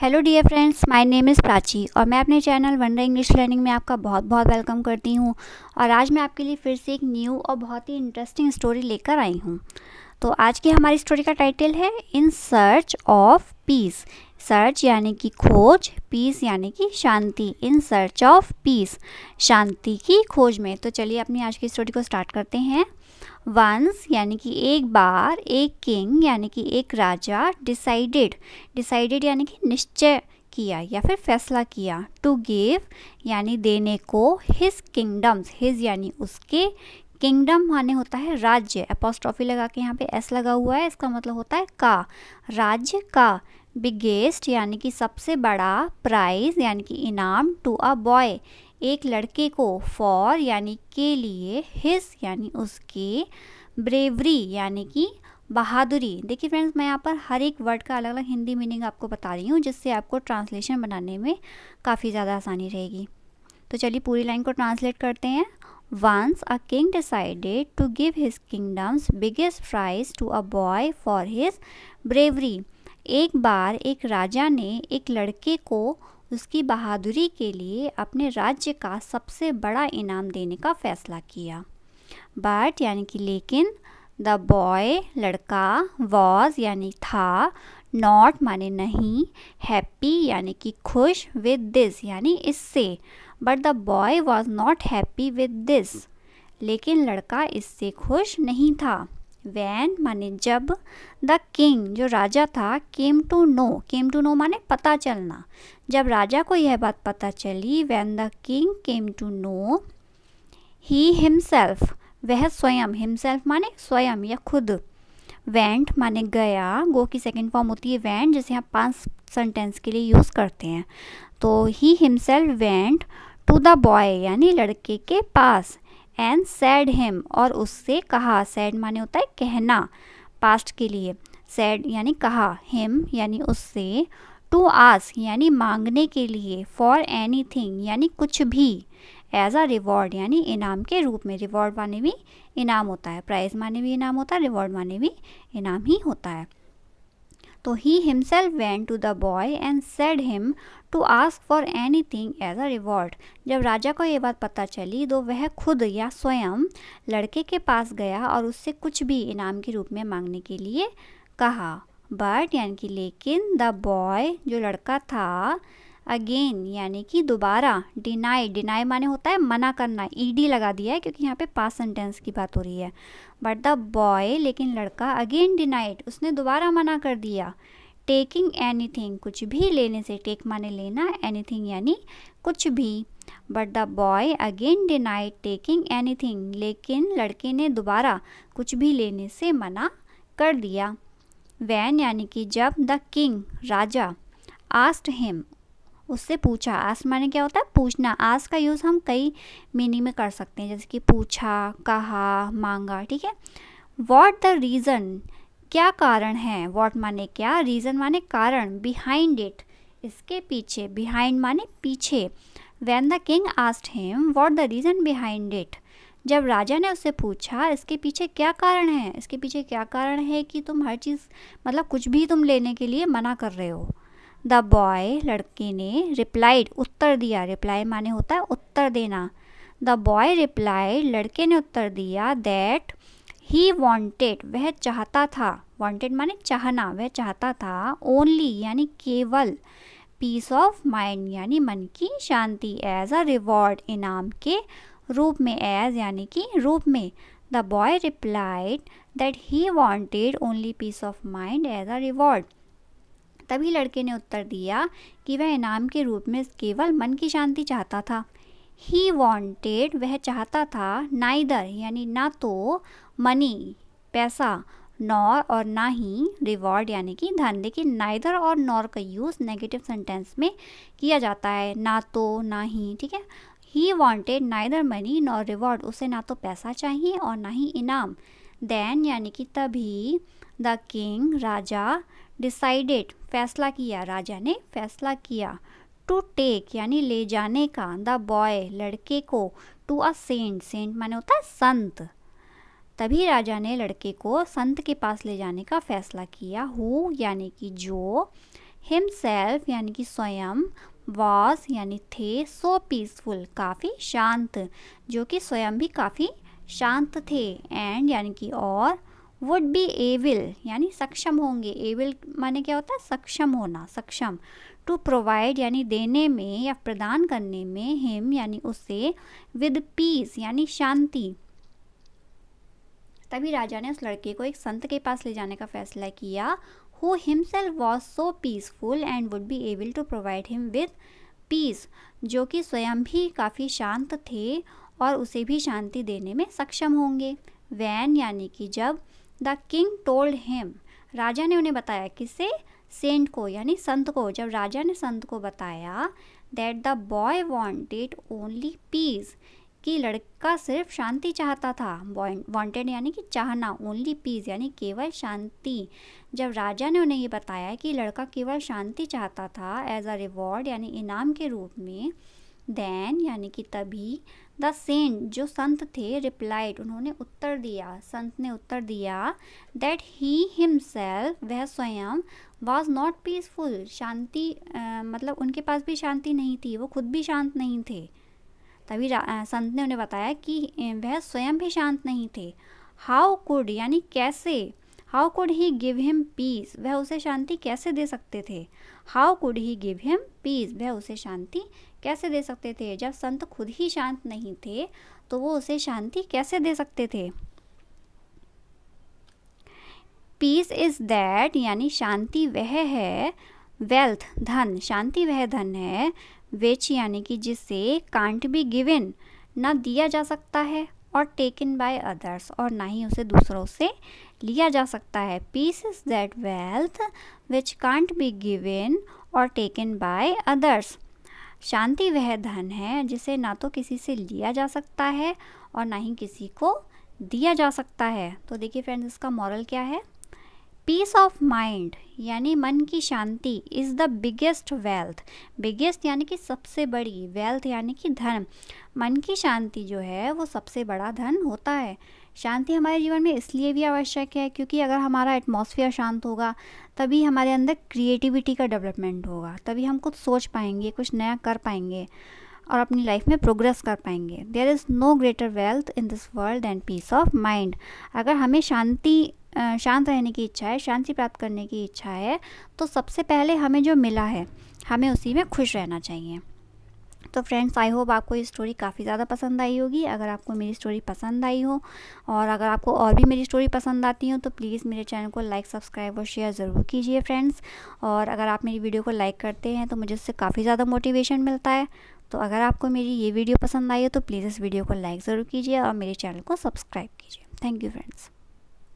Hello dear friends, my name is Prachi और मैं अपने चैनल वंडर इंग्लिश लर्निंग में आपका बहुत बहुत वेलकम करती हूँ। और आज मैं आपके लिए फिर से एक न्यू और बहुत ही इंटरेस्टिंग स्टोरी लेकर आई हूँ। तो आज की हमारी स्टोरी का टाइटल है in search of peace. Search यानी कि खोज, पीस यानी कि शांति। इन सर्च ऑफ पीस, शांति की खोज में। तो चलिए अपनी आज की स्टोरी को स्टार्ट करते हैं। वंस यानी कि एक बार, एक किंग यानी कि एक राजा, डिसाइडेड यानी कि निश्चय किया या फिर फैसला किया, टू गिव यानी देने को, हिज किंगडम्स, हिज यानी उसके, किंगडम माने होता है राज्य, अपोस्ट्रोफी लगा के यहाँ पे एस लगा हुआ है, इसका मतलब होता है का, राज्य का। बिगेस्ट यानी कि सबसे बड़ा, प्राइज यानी कि इनाम, टू अ बॉय एक लड़के को, फॉर यानी के लिए, हिज यानी उसके, ब्रेवरी यानी कि बहादुरी। देखिए फ्रेंड्स, मैं यहाँ पर हर एक वर्ड का अलग अलग हिंदी मीनिंग आपको बता रही हूँ, जिससे आपको ट्रांसलेशन बनाने में काफ़ी ज़्यादा आसानी रहेगी। तो चलिए पूरी लाइन को ट्रांसलेट करते हैं। Once a king decided to give his kingdom's biggest prize to a boy for his bravery. एक बार एक राजा ने एक लड़के को उसकी बहादुरी के लिए अपने राज्य का सबसे बड़ा इनाम देने का फैसला किया। बट यानी कि लेकिन, द बॉय लड़का, वॉज यानी था, नॉट माने नहीं, हैप्पी यानी कि खुश, विद दिस यानी इससे। But the boy was not happy with this, लेकिन लड़का इससे खुश नहीं था। वैन माने जब, द किंग जो राजा था, केम टू नो माने पता चलना, जब राजा को यह बात पता चली, when the king came to know, he himself वह स्वयं, हिमसेल्फ माने स्वयं या खुद, वेंट माने गया, गो की सेकेंड फॉर्म होती है वेंट, जिसे हम पास्ट सेंटेंस के लिए यूज़ करते हैं। तो he himself went to the boy यानी लड़के के पास, एंड सैड हिम और उससे कहा, सैड माने होता है कहना, पास्ट के लिए, सैड यानी कहा, हिम यानी उससे, टू आस्क यानी मांगने के लिए, फॉर एनीथिंग यानी कुछ भी, एज अ रिवॉर्ड यानी इनाम के रूप में। रिवॉर्ड माने भी इनाम होता है, प्राइज माने भी इनाम होता है, रिवॉर्ड माने भी इनाम ही होता है। तो he himself went to the boy and said him to ask for anything as a reward. जब राजा को ये बात पता चली तो वह खुद या स्वयं लड़के के पास गया और उससे कुछ भी इनाम के रूप में मांगने के लिए कहा। बट यानी कि लेकिन, द बॉय जो लड़का था, अगेन यानी कि दोबारा, डिनाई माने होता है मना करना, ईडी लगा दिया है क्योंकि यहाँ पे पास्ट सेंटेंस की बात हो रही है। बट द बॉय लेकिन लड़का, अगेन डिनाइड उसने दोबारा मना कर दिया, टेकिंग एनीथिंग कुछ भी लेने से, टेक माने लेना, एनीथिंग यानी कुछ भी। But the boy again denied taking anything, लेकिन लड़के ने दोबारा कुछ भी लेने से मना कर दिया। वैन यानी कि जब, the king Raja, asked him उससे पूछा, आस्क माने क्या होता है पूछना, आस्क का यूज़ हम कई मीनिंग में कर सकते हैं, जैसे कि पूछा, कहा, मांगा, ठीक है। व्हाट द रीज़न क्या कारण है, व्हाट माने क्या, रीज़न माने कारण, बिहाइंड इट इसके पीछे, बिहाइंड माने पीछे। When the king asked him what the reason behind it, जब राजा ने उससे पूछा इसके पीछे क्या कारण है, इसके पीछे क्या कारण है कि तुम हर चीज़ मतलब कुछ भी तुम लेने के लिए मना कर रहे हो। द बॉय लड़के ने, रिप्लाइड उत्तर दिया, रिप्लाई माने होता है उत्तर देना। द बॉय रिप्लाइड लड़के ने उत्तर दिया, दैट ही वॉन्टेड वह चाहता था, वॉन्टेड माने चाहना, वह चाहता था, ओनली यानी केवल, पीस ऑफ माइंड यानी मन की शांति, एज अ रिवॉर्ड इनाम के रूप में, एज यानी कि रूप में। The boy replied that he wanted only peace of mind as a reward, तभी लड़के ने उत्तर दिया कि वह इनाम के रूप में केवल मन की शांति चाहता था। ही वॉन्टेड वह चाहता था, नाइदर यानी ना तो, मनी पैसा, नॉर और ना ही, रिवॉर्ड यानी कि धन। देखिए नाइदर और नॉर का यूज़ नेगेटिव सेंटेंस में किया जाता है, ना तो ना ही, ठीक है। He wanted neither money nor reward, उसे ना तो पैसा चाहिए और ना ही इनाम। देन यानी कि तभी, द किंग राजा, डिसाइडेड फैसला किया, राजा ने फैसला किया, टू टेक यानी ले जाने का, द बॉय लड़के को, टू अ सेंट, सेंट माने होता है संत, तभी राजा ने लड़के को संत के पास ले जाने का फैसला किया। हु यानी कि जो, हिमसेल्फ यानी कि स्वयं, वॉज यानी थे, सो पीसफुल काफ़ी शांत, जो कि स्वयं भी काफ़ी शांत थे, एंड यानी कि और, वुड बी एविल यानी सक्षम होंगे, एविल माने क्या होता है, सक्षम होना, सक्षम, टू प्रोवाइड यानी देने में या प्रदान करने में, हिम यानी उसे, विद पीस यानी शांति। तभी राजा ने उस लड़के को एक संत के पास ले जाने का फैसला किया, who himself was so peaceful and would be able to provide him with peace, जो कि स्वयं भी काफ़ी शांत थे और उसे भी शांति देने में सक्षम होंगे। when यानी कि जब, the king told him, राजा ने उन्हें बताया, किसे, सेंट को यानी संत को, जब राजा ने संत को बताया, that the boy wanted only peace, कि लड़का सिर्फ शांति चाहता था, वांटेड यानी कि चाहना, ओनली पीस यानी केवल शांति। जब राजा ने उन्हें ये बताया कि लड़का केवल शांति चाहता था एज अ रिवॉर्ड यानी इनाम के रूप में, देन यानी कि तभी, द सेंट जो संत थे, रिप्लाइड उन्होंने उत्तर दिया, संत ने उत्तर दिया, दैट ही हिमसेल्फ वह स्वयं, वॉज नॉट पीसफुल शांति मतलब उनके पास भी शांति नहीं थी, वो खुद भी शांत नहीं थे। तभी संत ने उन्हें बताया कि वह स्वयं भी शांत नहीं थे। हाउ कुड यानी कैसे, how could he give him peace, वह उसे शांति कैसे दे सकते थे, how could he give him peace, वह उसे शांति कैसे दे सकते थे। जब संत खुद ही शांत नहीं थे तो वो उसे शांति कैसे दे सकते थे। पीस इज़ दैट यानी शांति वह है, वेल्थ धन, शांति वह धन है, विच यानी कि जिसे, कांट बी गिवन ना दिया जा सकता है, और टेकन बाय अदर्स और ना ही उसे दूसरों से लिया जा सकता है। Peace is that wealth which can't be given और टेकन बाय अदर्स, शांति वह धन है जिसे ना तो किसी से लिया जा सकता है और ना ही किसी को दिया जा सकता है। तो देखिए फ्रेंड्स, इसका मॉरल क्या है, पीस ऑफ माइंड यानी मन की शांति is the biggest wealth, biggest यानी कि सबसे बड़ी, वेल्थ यानी कि धन, मन की शांति जो है वो सबसे बड़ा धन होता है। शांति हमारे जीवन में इसलिए भी आवश्यक है क्योंकि अगर हमारा एटमॉस्फेयर शांत होगा तभी हमारे अंदर क्रिएटिविटी का डेवलपमेंट होगा, तभी हम कुछ सोच पाएंगे, कुछ नया कर पाएंगे और अपनी लाइफ में प्रोग्रेस कर पाएंगे। There is no greater wealth in this world than peace of mind. अगर हमें शांत रहने की इच्छा है, शांति प्राप्त करने की इच्छा है, तो सबसे पहले हमें जो मिला है हमें उसी में खुश रहना चाहिए। तो फ्रेंड्स, आई होप आपको ये स्टोरी काफ़ी ज़्यादा पसंद आई होगी। अगर आपको मेरी स्टोरी पसंद आई हो और अगर आपको और भी मेरी स्टोरी पसंद आती हो तो प्लीज़ मेरे चैनल को लाइक, सब्सक्राइब और शेयर ज़रूर कीजिए फ्रेंड्स। और अगर आप मेरी वीडियो को लाइक करते हैं तो मुझे इससे काफ़ी ज़्यादा मोटिवेशन मिलता है। तो अगर आपको मेरी ये वीडियो पसंद आई हो तो प्लीज़ इस वीडियो को लाइक ज़रूर कीजिए और मेरे चैनल को सब्सक्राइब कीजिए। Thank you friends.